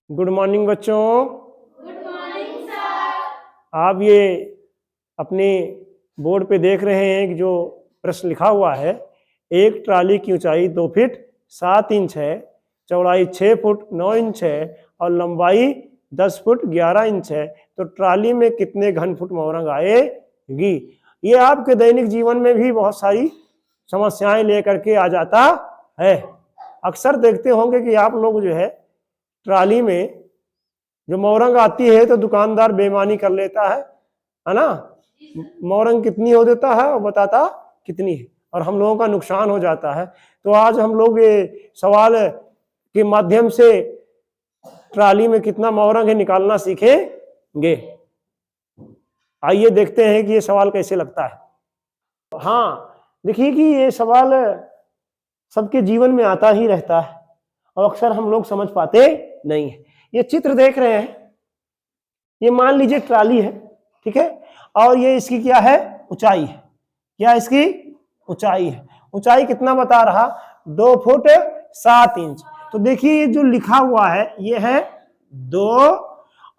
Good morning बच्चों। Good morning sir. आप ये अपने बोर्ड पे देख रहे हैं कि जो प्रश्न लिखा हुआ है, एक ट्राली की ऊंचाई 2 फीट 7 इंच है, चौड़ाई 6 फुट 9 इंच है और लंबाई 10 फुट 11 इंच है, तो ट्राली में कितने घन फुट मोरंग आएगी। ये आपके दैनिक जीवन में भी बहुत सारी समस्याएं लेकर के आ जाता है। अक्सर देखते होंगे कि आप लोग जो है ट्राली में जो मोरंग आती है तो दुकानदार बेईमानी कर लेता है ना। मोरंग कितनी हो देता है और बताता कितनी है, और हम लोगों का नुकसान हो जाता है। तो आज हम लोग ये सवाल के माध्यम से ट्राली में कितना मोरंग है निकालना सीखेंगे। आइए देखते हैं कि ये सवाल कैसे लगता है। हाँ, देखिए कि ये सवाल सबके जीवन में आता ही रहता है और अक्सर हम लोग समझ पाते नहीं है। ये चित्र देख रहे हैं, ये मान लीजिए ट्राली है, ठीक है, और ये इसकी क्या है, ऊंचाई है। क्या इसकी ऊंचाई है? ऊंचाई कितना बता रहा, 2 फुट 7 इंच। तो देखिए जो लिखा हुआ है ये है 2,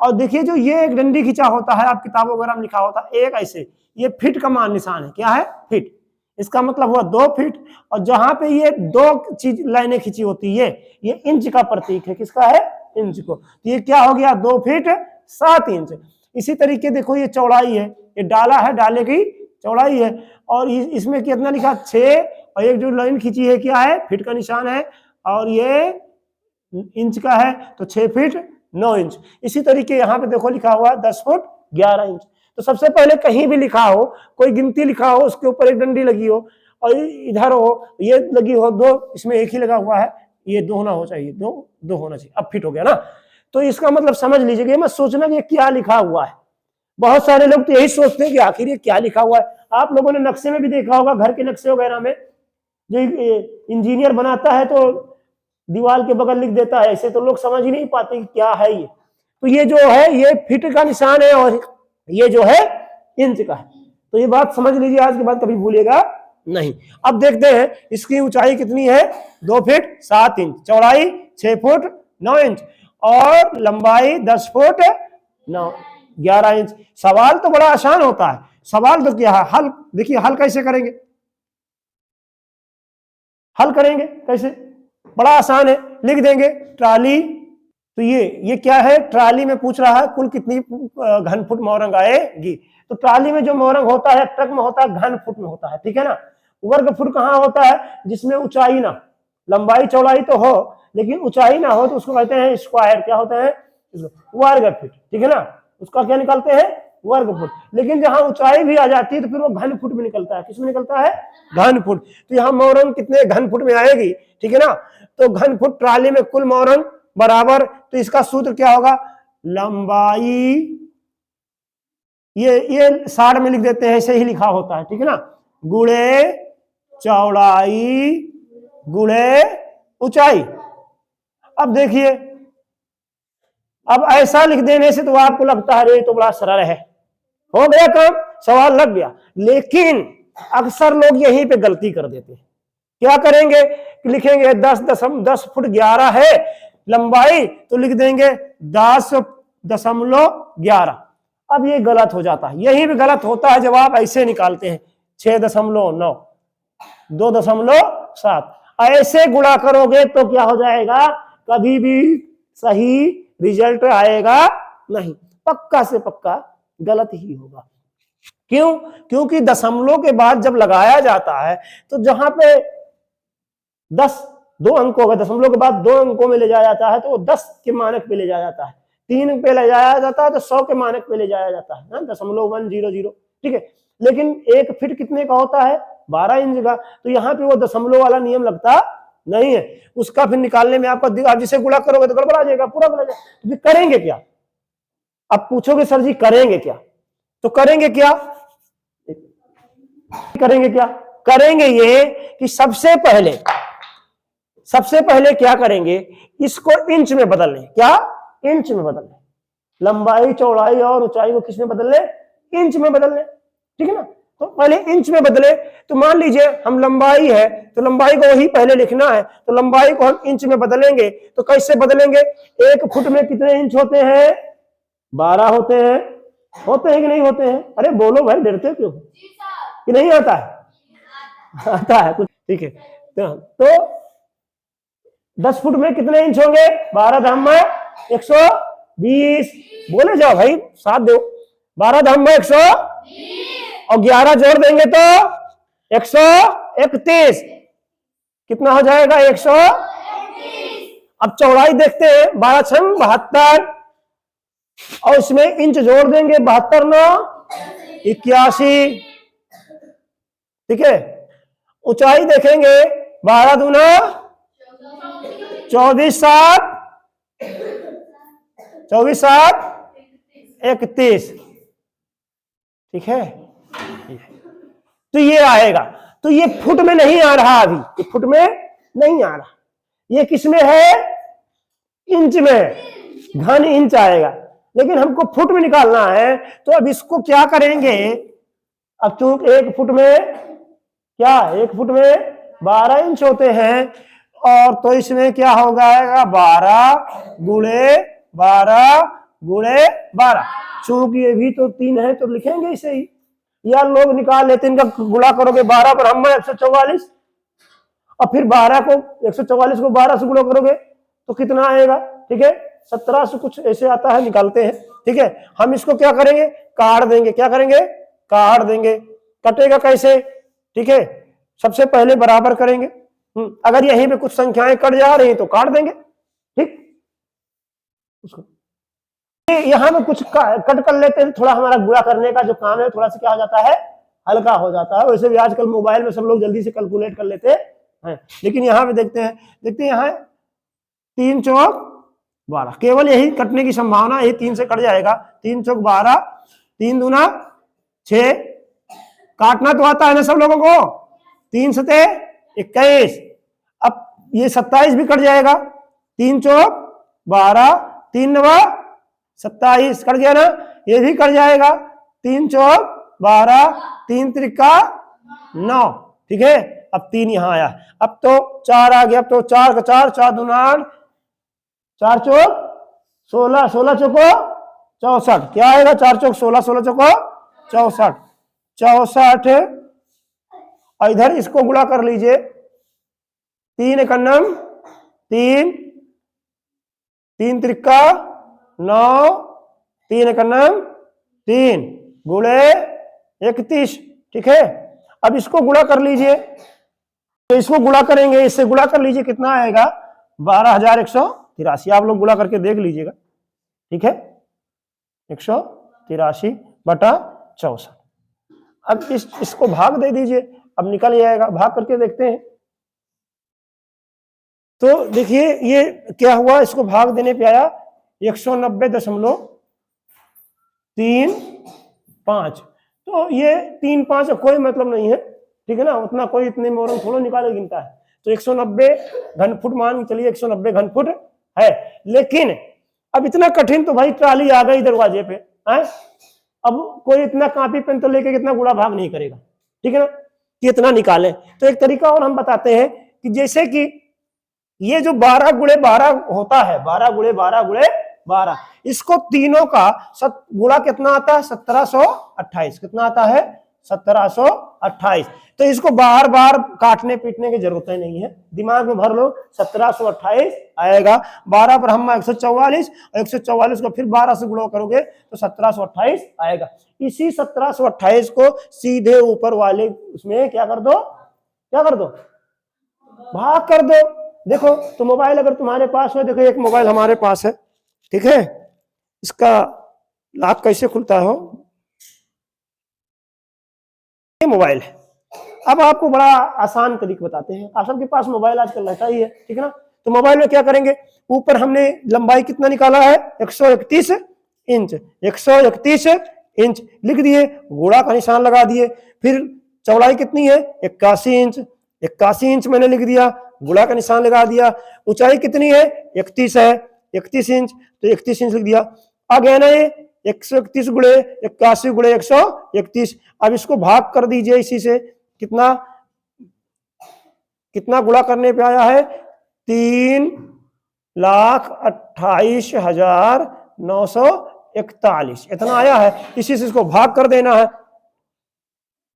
और देखिए जो ये एक डंडी खींचा होता है, आप किताबों वगैरह में लिखा होता है एक ऐसे, ये फीट का मान निशान है। क्या है? फीट। इसका मतलब हुआ 2 फीट, और जहां पे ये 2 चीज लाइनें खींची होती है ये इंच का प्रतीक है। किसका है? इंच को। तो ये क्या हो गया, 2 फीट 7 इंच। इसी तरीके देखो ये चौड़ाई है, ये डाला है, डाले की चौड़ाई है, और इसमें कितना लिखा 6, और एक जो लाइन खींची है क्या है, फीट का निशान है, और ये इंच का है तो 6 फीट 9 इंच। इसी तरीके यहाँ पे देखो लिखा हुआ 10 फुट 11 इंच। तो सबसे पहले कहीं भी लिखा हो, कोई गिनती लिखा हो, उसके ऊपर एक डंडी लगी हो और इधर हो ये लगी हो 2, इसमें एक ही लगा हुआ है, ये 2 होना हो चाहिए, 2 होना चाहिए। अब फिट हो गया ना। तो इसका मतलब समझ लीजिए, मत सोचना कि क्या लिखा हुआ है। बहुत सारे लोग तो यही सोचते हैं कि आखिर ये क्या लिखा हुआ है। आप लोगों ने नक्शे में भी देखा होगा, घर के नक्शे वगैरह में जो इंजीनियर बनाता है तो दीवार के बगल लिख देता है, ऐसे तो लोग समझ ही नहीं पाते कि क्या है ये। तो ये जो है ये फीट का निशान है और ये जो है इंच का है। तो ये बात समझ लीजिए, आज के बाद कभी भूलिएगा नहीं। अब देखते हैं इसकी ऊंचाई कितनी है, 2 फीट 7 इंच, चौड़ाई 6 फुट 9 इंच और लंबाई 10 फुट 11 इंच। सवाल तो बड़ा आसान होता है। सवाल तो क्या है, हल देखिए, हल कैसे करेंगे, हल करेंगे कैसे, बड़ा आसान है। लिख देंगे ट्राली, तो ये क्या है, ट्राली में पूछ रहा है कुल कितनी घन फुट मोरंग आएगी। तो ट्राली में जो मोरंग होता है ट्रक में होता है, घन फुट में होता है, ठीक है ना। वर्ग फुट कहाँ होता है, जिसमें ऊंचाई ना, लंबाई चौड़ाई तो हो लेकिन ऊंचाई ना हो, तो उसको कहते हैं स्क्वायर। क्या होता है? वर्ग फुट, ठीक है ना। उसका क्या निकलते हैं, वर्ग फुट। लेकिन जहां ऊंचाई भी आ जाती है तो फिर वो घन फुट में निकलता है। किसमें निकलता है? घन फुट। तो यहाँ मोरंग कितने घन फुट में आएगी, ठीक है ना। तो घन फुट ट्राली में कुल मोरंग बराबर, तो इसका सूत्र क्या होगा, लंबाई, ये 60 में लिख देते हैं, ऐसे ही लिखा होता है, ठीक है ना, गुणे चौड़ाई गुणे ऊंचाई। अब देखिए, अब ऐसा लिख देने से तो आपको लगता है ये तो बड़ा सरल है, हो गया काम, सवाल लग गया। लेकिन अक्सर लोग यहीं पे गलती कर देते हैं। क्या करेंगे, लिखेंगे 10 फुट 11 है लंबाई, तो लिख देंगे 10.11। अब ये गलत हो जाता है, यही भी गलत होता है जब आप ऐसे निकालते हैं 6.9, 2.7, ऐसे गुणा करोगे तो क्या हो जाएगा, कभी भी सही रिजल्ट आएगा नहीं, पक्का से पक्का गलत ही होगा। क्यों? क्योंकि दशमलव के बाद जब लगाया जाता है तो जहां पे 2 अंकों का दशमलव के बाद 2 अंकों में ले जाया जाता है तो वो 10 के मानक पे ले जाया जाता है, 3 पे ले जाया जाता है तो 100 के मानक पे ले जाया जाता है ना, 0.100, ठीक है। लेकिन एक फीट कितने का होता है, 12 इंच का। तो यहाँ पे वो दशमलव वाला नियम लगता नहीं है, उसका फिर निकालने में आपका, आप जिसे गुणा करोगे तो गड़बड़ा जाएगा, पूरा गड़बड़ा जाएगा। तो फिर करेंगे क्या, अब पूछोगे सर जी करेंगे क्या, तो करेंगे क्या, करेंगे ये कि सबसे पहले क्या करेंगे, इसको इंच में बदल लें। क्या? इंच में बदल लें। लंबाई चौड़ाई और ऊंचाई को किस में बदल लें, इंच में बदल लें, ठीक है ना। तो पहले इंच में बदले। तो मान लीजिए हम लंबाई है तो लंबाई को वही पहले लिखना है, तो लंबाई को हम इंच में बदलेंगे। तो कैसे बदलेंगे? 1 फुट में कितने इंच होते हैं? 12 होते हैं। होते हैं कि नहीं होते हैं? अरे बोलो भाई, डरते क्यों? कि नहीं आता है? आता है कुछ, ठीक है। तो 10 फुट में कितने इंच होंगे? 12 धाम में 120। बोले जाओ भाई, साथ दो। 12 धाम में 120 और 11 जोड़ देंगे तो 131। कितना हो जाएगा? 131। अब चौड़ाई देखते हैं। 12 छंग 72 और इसमें इंच जोड़ देंगे। 72 9 81, ठीक है। ऊंचाई देखेंगे। 12 दूना 24 7 24 7 31, ठीक है। तो ये आएगा। तो ये फुट में नहीं आ रहा, अभी ये फुट में नहीं आ रहा। ये किस में है? इंच में, घन इंच आएगा। लेकिन हमको फुट में निकालना है, तो अब इसको क्या करेंगे? अब चूंकि 1 फुट में क्या, 1 फुट में 12 इंच होते हैं, और तो इसमें क्या हो जाएगा? 12 गुणे 12 गुणे 12। चूंकि ये भी तो 3 है तो लिखेंगे इसे ही, या लोग निकाल लेते। इनका गुणा करोगे 12 पर हम 144, और फिर 12 को 144 को 12 से गुणा करोगे तो कितना आएगा? ठीक है, 1700 कुछ ऐसे आता है, निकालते हैं। ठीक है, हम इसको क्या करेंगे? काट देंगे। क्या करेंगे? काट देंगे। कटेगा कैसे? ठीक है, सबसे पहले बराबर करेंगे। अगर यहीं पे कुछ संख्याएं कट जा रही तो काट देंगे। ठीक, उसको यहां में कुछ कट कर लेते हैं, थोड़ा हमारा गुणा करने का जो काम है थोड़ा सा क्या हो जाता है? हल्का हो जाता है। वैसे भी आजकल मोबाइल में सब लोग जल्दी से कैलकुलेट कर लेते हैं, लेकिन यहाँ पे देखते हैं यहाँ 3 चौक 12, केवल यही कटने की संभावना है। 3 से कट जाएगा। 3 चौक 12, 3 दूना 6, काटना तो आता है ना सब लोगों को। 3 सते 21, अब ये 27 भी कट जाएगा। 3 चौक 12, 3 नवा 27, कट गया ना। ये भी कट जाएगा। 3 चौक 12, 3 त्रिका 9, ठीक है। अब 3 यहां आया, अब तो 4 आ गया। अब तो 4 का 4, 4 दूना 4 चौक 16, 16 चौको 64, क्या आएगा? 4 चौक 16, 16 चौको 64, 64। और इधर इसको गुणा कर लीजिए। 3 एकन्नम 3, 3 त्रिका 9, 3 एकन्नम 3 गुणे 31, ठीक है। अब इसको गुणा कर लीजिए। तो इसको गुणा करेंगे, इससे गुणा कर लीजिए, कितना आएगा? 12,183। आप लोग गुणा करके देख लीजिएगा, ठीक है। 183 बटा 64। अब इसको भाग दे दीजिए, अब निकल जाएगा। भाग करके देखते हैं। तो देखिए ये क्या हुआ, इसको भाग देने पे आया 190.35। तो ये 3 5 का कोई मतलब नहीं है, ठीक है ना। उतना कोई इतने मोरम थोड़ा निकाले गिनता है। तो 190 घन फुट मान चलिए, 190 घन फुट है। लेकिन अब इतना कठिन तो भाई ट्राली आ गई दरवाजे पे है। अब कोई इतना कॉपी पेन तो लेके कितना गुणा भाग नहीं करेगा, ठीक है ना, कि इतना निकालें। तो एक तरीका और हम बताते हैं कि जैसे कि ये जो 12 गुणे 12 होता है, 12 गुणे 12 गुणे 12, इसको तीनों का गुणा कितना आता है? 1728। कितना आता है? 1728। तो इसको बार बार काटने पीटने की जरूरत ही नहीं है, दिमाग में भर लो। 1728 आएगा। 12 पर हम 144, और 144 को फिर 12 से गुणा करोगे तो 1728 आएगा। इसी 1728 को सीधे ऊपर वाले उसमें क्या कर दो? क्या कर दो? भाग कर दो। देखो, तो मोबाइल अगर तुम्हारे पास हो, देखो एक मोबाइल हमारे पास है, ठीक है। इसका लॉक कैसे खुलता हो? ये मोबाइल है। अब आपको बड़ा आसान तरीका बताते हैं। आप सबके पास मोबाइल आजकल रहता ही है, ठीक है ना। तो मोबाइल में क्या करेंगे? ऊपर हमने लंबाई कितना निकाला है? 131 इंच। 131 इंच लिख दिए, गुणा का निशान लगा दिए। फिर चौड़ाई कितनी है? 81 इंच। 81 इंच मैंने लिख दिया, गुणा का निशान लगा दिया। ऊंचाई कितनी है? 31 है, 31 इंच, तो 31 इंच लिख दिया। आ गया ना ये 131 गुणे 81 गुणे 131। अब इसको भाग कर दीजिए इसी से, कितना कितना गुणा करने पे आया है, 3,28,941 इतना आया है। इसी से इसको भाग कर देना है,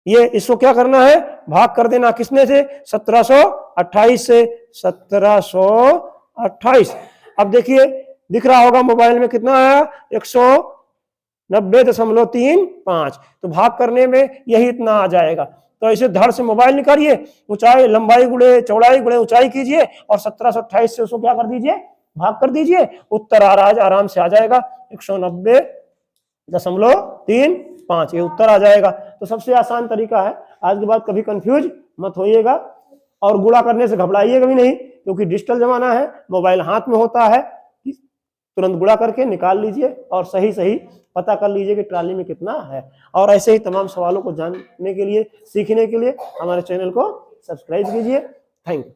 ये इसको क्या करना है, भाग कर देना किसने से, 1728 से, 1728। अब देखिए दिख रहा होगा मोबाइल में कितना आया, 190.35। तो भाग करने में यही इतना आ जाएगा। तो ऐसे धड़ से मोबाइल निकालिए, ऊंचाई लंबाई गुणे चौड़ाई गुणे ऊंचाई कीजिए और 1728 से उसको क्या कर दीजिए, भाग कर दीजिए। उत्तर आराम से आ जाएगा 190.35, ये उत्तर आ जाएगा। तो सबसे आसान तरीका है। आज के बाद कभी कंफ्यूज मत होइएगा और गुणा करने से घबराइएगा भी नहीं, क्योंकि डिजिटल जमाना है, मोबाइल हाथ में होता है, तुरंत गुणा करके निकाल लीजिए और सही सही पता कर लीजिए कि ट्रॉली में कितना है। और ऐसे ही तमाम सवालों को जानने के लिए, सीखने के लिए हमारे चैनल को सब्सक्राइब कीजिए। Thank you.